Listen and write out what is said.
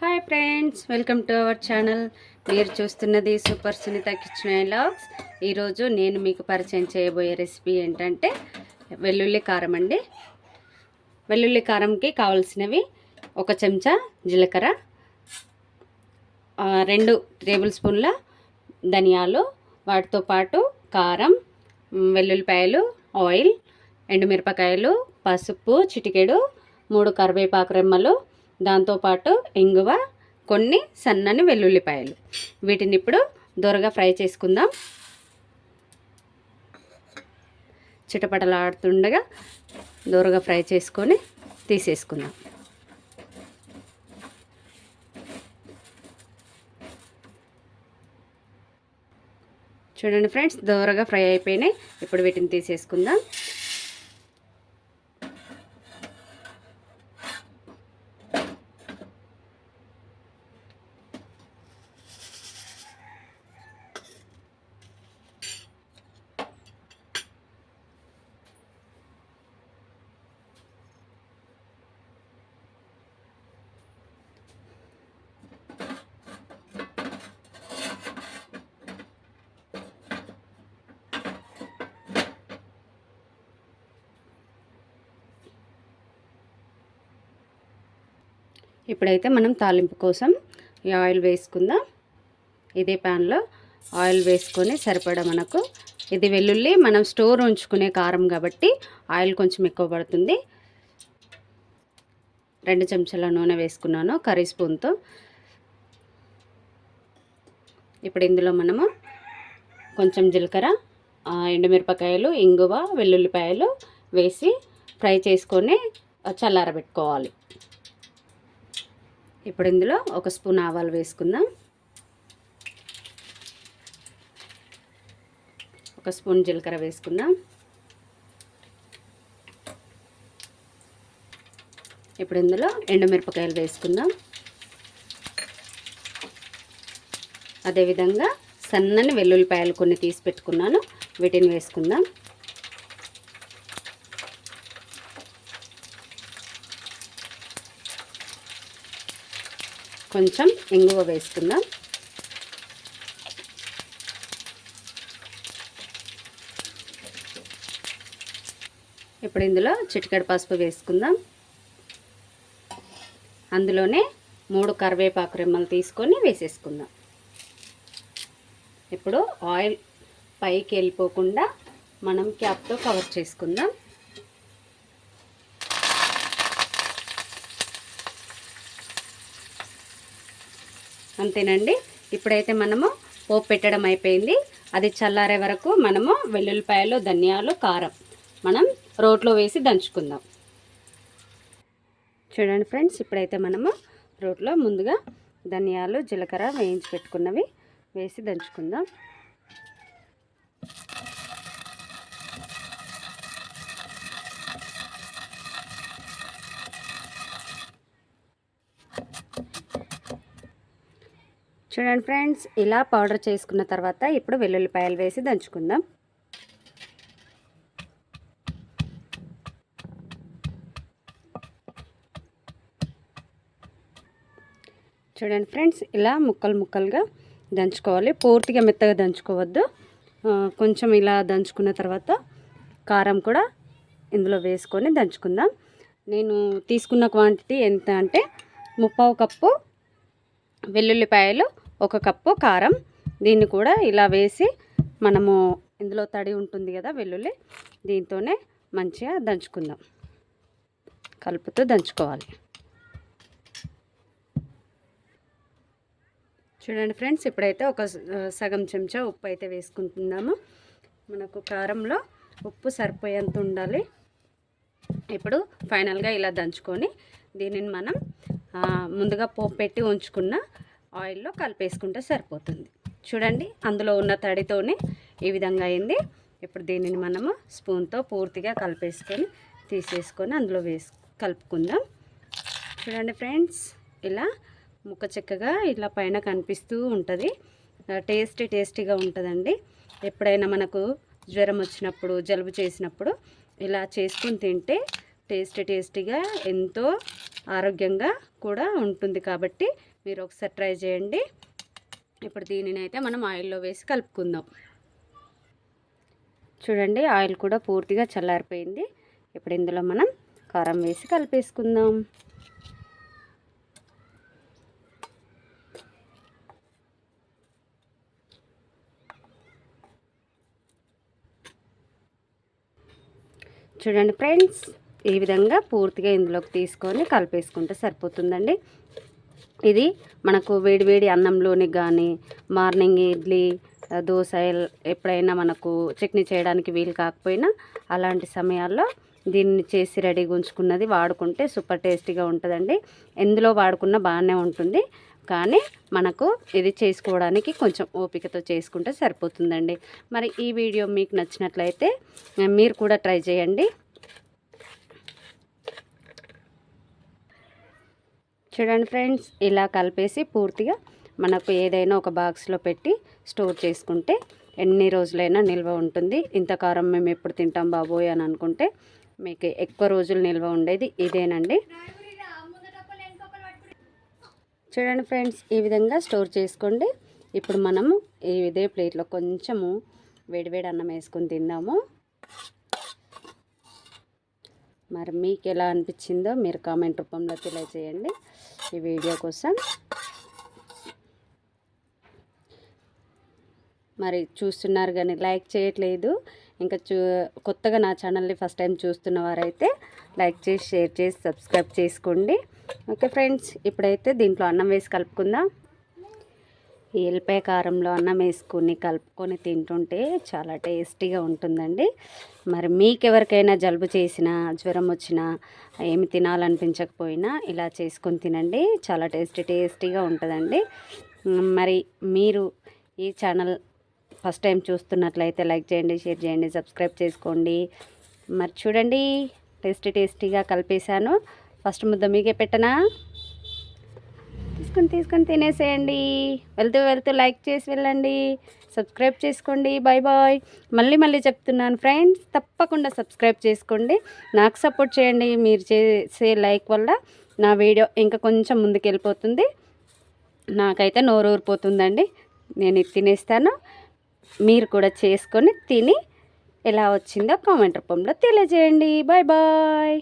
Hi friends, welcome to our channel. మీరు చూస్తున్నది super Sunitha kitchen and vlogs. ఈరోజు నేను మీకు పరిచయం చేయబోయే రెసిపీ ఏంటంటే వెల్లుల్లి కారం అండి. వెల్లుల్లి కారంకి కావాల్సినవి 1 చెంచా జీలకర్ర, 2 టేబుల్ స్పూన్ల ధనియాలు, వాటితో పాటు కారం, వెల్లుల్లిపాయలు, ఆయిల్, ఎండుమిరపకాయలు, పసుపు చిటికెడు, 3 కరివేపాకు రెమ్మలు, దాంతోపాటు ఇంగువ, కొన్ని సన్నని వెల్లుల్లిపాయలు. వీటిని ఇప్పుడు దోరగా ఫ్రై చేసుకుందాం. చిటపటలాడుతుండగా దోరగా ఫ్రై చేసుకొని తీసేసుకుందాం. చూడండి ఫ్రెండ్స్, దోరగా ఫ్రై అయిపోయినాయి. ఇప్పుడు వీటిని తీసేసుకుందాం. ఇప్పుడైతే మనం తాలింపు కోసం ఈ ఆయిల్ వేసుకుందాం. ఇదే ప్యాన్లో ఆయిల్ వేసుకొని సరిపడా మనకు, ఇది వెల్లుల్లి మనం స్టోర్ ఉంచుకునే కారం కాబట్టి ఆయిల్ కొంచెం ఎక్కువ పడుతుంది. 2 చెంచాల నూనె వేసుకున్నాను కర్రీ స్పూన్తో. ఇప్పుడు ఇందులో మనము కొంచెం జీలకర్ర, ఎండుమిరపకాయలు, ఇంగువ, వెల్లుల్లిపాయలు వేసి ఫ్రై చేసుకొని చల్లారబెట్టుకోవాలి. ఇప్పుడు ఇందులో 1 స్పూన్ ఆవాలు వేసుకుందాం, 1 స్పూన్ జీలకర్ర వేసుకుందాం. ఇప్పుడు ఇందులో ఎండుమిరపకాయలు వేసుకుందాం. అదేవిధంగా సన్నని వెల్లుల్లిపాయలు కొన్ని తీసి పెట్టుకున్నాను, వీటిని వేసుకుందాం. కొంచెం ఇంగువ వేసుకుందాం. ఇప్పుడు ఇందులో చిటికెడు పసుపు వేసుకుందాం. అందులోనే 3 కరివేపాకు రెమ్మలు తీసుకొని వేసేసుకుందాం. ఇప్పుడు ఆయిల్ పైకి వెళ్ళిపోకుండా మనం క్యాప్తో కవర్ చేసుకుందాం. అంతేనండి. ఇప్పుడైతే మనము పోపు పెట్టడం అయిపోయింది. అది చల్లారే వరకు మనము వెల్లుల్లిపాయలు, ధనియాలు, కారం మనం రోట్లో వేసి దంచుకుందాం. చూడండి ఫ్రెండ్స్, ఇప్పుడైతే మనము రోట్లో ముందుగా ధనియాలు, జీలకర్ర వేయించి పెట్టుకున్నవి వేసి దంచుకుందాం. చూడండి ఫ్రెండ్స్, ఇలా పౌడర్ చేసుకున్న తర్వాత ఇప్పుడు వెల్లుల్లిపాయలు వేసి దంచుకుందాం. చూడండి ఫ్రెండ్స్, ఇలా ముక్కలు ముక్కలుగా దంచుకోవాలి. పూర్తిగా మెత్తగా దంచుకోవద్దు. కొంచెం ఇలా దంచుకున్న తర్వాత కారం కూడా ఇందులో వేసుకొని దంచుకుందాం. నేను తీసుకున్న క్వాంటిటీ ఎంత అంటే 3/4 కప్పు వెల్లుల్లిపాయలు, 1 కప్పు కారం. దీన్ని కూడా ఇలా వేసి మనము ఇందులో తడి ఉంటుంది కదా వెల్లుల్లి, దీంతోనే మంచిగా దంచుకుందాం. కలుపుతూ దంచుకోవాలి. చూడండి ఫ్రెండ్స్, ఇప్పుడైతే ఒక సగం చెంచా ఉప్పు అయితే వేసుకుంటున్నాము. మనకు కారంలో ఉప్పు సరిపోయేంత ఉండాలి. ఇప్పుడు ఫైనల్గా ఇలా దంచుకొని దీనిని మనం ముందుగా పోపు పెట్టి ఉంచుకున్న ఆయిల్లో కలిపేసుకుంటే సరిపోతుంది. చూడండి, అందులో ఉన్న తడితోనే ఈ విధంగా అయింది. ఇప్పుడు దీనిని మనము స్పూన్తో పూర్తిగా కలిపేసుకొని తీసేసుకొని అందులో కలుపుకుందాం. చూడండి ఫ్రెండ్స్, ఇలా ముక్క చెక్కగా ఇలా పైన కనిపిస్తూ ఉంటుంది. టేస్టీగా ఉంటుందండి. ఎప్పుడైనా మనకు జ్వరం వచ్చినప్పుడు, జలుబు చేసినప్పుడు ఇలా చేసుకొని తింటే టేస్టీగా ఎంతో ఆరోగ్యంగా కూడా ఉంటుంది. కాబట్టి మీరు ఒకసారి ట్రై చేయండి. ఇప్పుడు దీనిని అయితే మనం ఆయిల్లో వేసి కలుపుకుందాం. చూడండి, ఆయిల్ కూడా పూర్తిగా చల్లారిపోయింది. ఇప్పుడు ఇందులో మనం కారం వేసి కలిపేసుకుందాం. చూడండి ఫ్రెండ్స్, ఈ విధంగా పూర్తిగా ఇందులోకి తీసుకొని కలిపేసుకుంటే సరిపోతుందండి. ఇది మనకు వేడివేడి అన్నంలోని కానీ, మార్నింగ్ ఇడ్లీ, దోశ ఎప్పుడైనా మనకు చట్నీ చేయడానికి వీలు కాకపోయినా అలాంటి సమయాల్లో దీన్ని చేసి రెడీగా ఉంచుకున్నది వాడుకుంటే సూపర్ టేస్టీగా ఉంటుందండి. ఎందులో వాడుకున్నా బాగానే ఉంటుంది, కానీ మనకు ఇది చేసుకోవడానికి కొంచెం ఓపికతో చేసుకుంటే సరిపోతుందండి. మరి ఈ వీడియో మీకు నచ్చినట్లయితే మీరు కూడా ట్రై చేయండి. చూడండి ఫ్రెండ్స్, ఇలా కలిపేసి పూర్తిగా మనకు ఏదైనా ఒక బాక్స్లో పెట్టి స్టోర్ చేసుకుంటే ఎన్ని రోజులైనా నిల్వ ఉంటుంది. ఇంత కారం మేము ఎప్పుడు తింటాం బాబోయ్ అని అనుకుంటే మీకు ఎక్కువ రోజులు నిల్వ ఉండేది ఇదేనండి. చూడండి ఫ్రెండ్స్, ఈ విధంగా స్టోర్ చేసుకోండి. ఇప్పుడు మనము ఇదే ప్లేట్లో కొంచెము వేడివేడి అన్నం వేసుకొని తిందాము. మరి మీకు ఎలా అనిపించిందో మీరు కామెంట్ రూపంలో తెలియజేయండి. ఈ వీడియో కోసం మరి చూస్తున్నారు కానీ లైక్ చేయట్లేదు. ఇంకా కొత్తగా నా ఛానల్ని ఫస్ట్ టైం చూస్తున్న వారైతే లైక్ చేసి, షేర్ చేసి, సబ్స్క్రైబ్ చేసుకోండి. ఓకే ఫ్రెండ్స్, ఇప్పుడైతే దీంట్లో అన్నం వేసి కలుపుకుందాం. ఈ ఎల్లిపాయ కారంలో అన్నం వేసుకొని కలుపుకొని తింటుంటే చాలా టేస్టీగా ఉంటుందండి. మరి మీకు ఎవరికైనా జలుబు చేసినా, జ్వరం వచ్చినా, ఏమి తినాలనిపించకపోయినా ఇలా చేసుకొని తినండి. చాలా టేస్టీగా ఉంటుందండి. మరి మీరు ఈ ఛానల్ ఫస్ట్ టైం చూస్తున్నట్లయితే లైక్ చేయండి, షేర్ చేయండి, సబ్స్క్రైబ్ చేసుకోండి. మరి చూడండి, టేస్టీగా కలిపేశాను. ఫస్ట్ ముద్ద మీకే పెట్టనా? తీసుకొని తినేసేయండి. వెళ్తూ లైక్ చేసి వెళ్ళండి, సబ్స్క్రైబ్ చేసుకోండి. బాయ్. మళ్ళీ చెప్తున్నాను ఫ్రెండ్స్, తప్పకుండా సబ్స్క్రైబ్ చేసుకోండి. నాకు సపోర్ట్ చేయండి. మీరు చేసే లైక్ వల్ల నా వీడియో ఇంకా కొంచెం ముందుకు వెళ్ళిపోతుంది. నాకైతే నోరు ఊరిపోతుందండి. నేను ఇది తినేస్తాను. మీరు కూడా చేసుకొని తిని ఎలా వచ్చిందో కామెంట్ రూపంలో తెలియజేయండి. బాయ్.